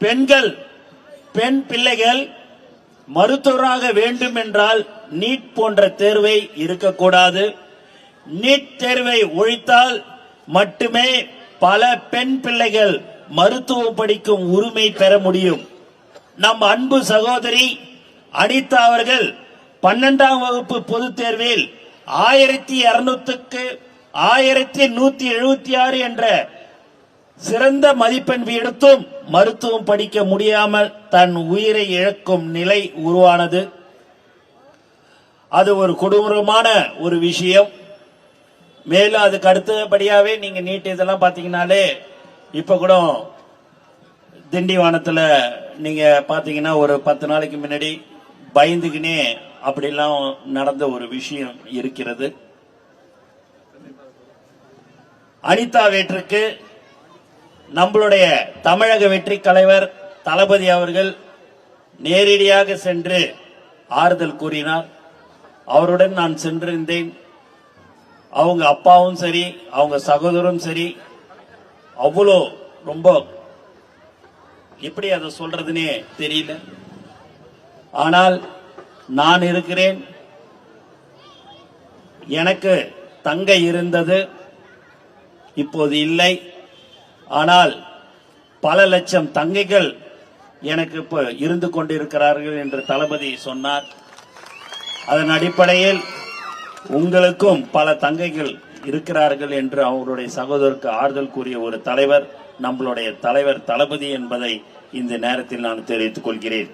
பெண் பிள்ளைகள் மருத்துவராக வேண்டும் என்றால் நீட் போன்ற தேர்வை இருக்கக்கூடாது. நீட் தேர்வை ஒழித்தால் மட்டுமே பல பெண் பிள்ளைகள் மருத்துவம் படிக்கும் உரிமை பெற முடியும். நம் அன்பு சகோதரி அனிதா அவர்கள் 12ஆம் வகுப்பு பொதுத் தேர்வில் 1200க்கு 1176 என்ற சிறந்த மதிப்பெண் எடுத்தும் மருத்துவம் படிக்க முடியாமல் தன் உயிரை இழக்கும் நிலை உருவானது. அது ஒரு கொடூரமான ஒரு விஷயம். மேலும் அதுக்கு அடுத்தபடியாவே நீங்க நீட் இதெல்லாம் பாத்தீங்கன்னாலே இப்ப கூட திண்டிவனத்துல நீங்க பாத்தீங்கன்னா ஒரு 10 நாளைக்கு முன்னாடி பயந்துக்கினே அப்படிலாம் நடந்த ஒரு விஷயம் இருக்கிறது. அனிதா வேற்றுக்கு நம்மளுடைய தமிழக வெற்றி தலைவர் தளபதி அவர்கள் நேரடியாக சென்று ஆறுதல் கூறினார். அவருடன் நான் சென்றிருந்தேன். அவங்க அப்பாவும் சரி, அவங்க சகோதரரும் சரி, அவ்வளோ ரொம்ப எப்படி அதை சொல்றதுன்னே தெரியல. ஆனால் நான் இருக்கிறேன். எனக்கு தங்கை இருந்தது, இப்போது இல்லை. ஆனால் பல லட்சம் தங்கைகள் எனக்கு இப்ப இருந்து கொண்டிருக்கிறார்கள் என்று தளபதி சொன்னார். அதன் அடிப்படையில் உங்களுக்கும் பல தங்கைகள் இருக்கிறார்கள் என்று அவருடைய சகோதரருக்கு ஆறுதல் கூறிய ஒரு தலைவர் நம்மளுடைய தலைவர் தளபதி என்பதை இந்த நேரத்தில் நான் தெரிவித்துக் கொள்கிறேன்.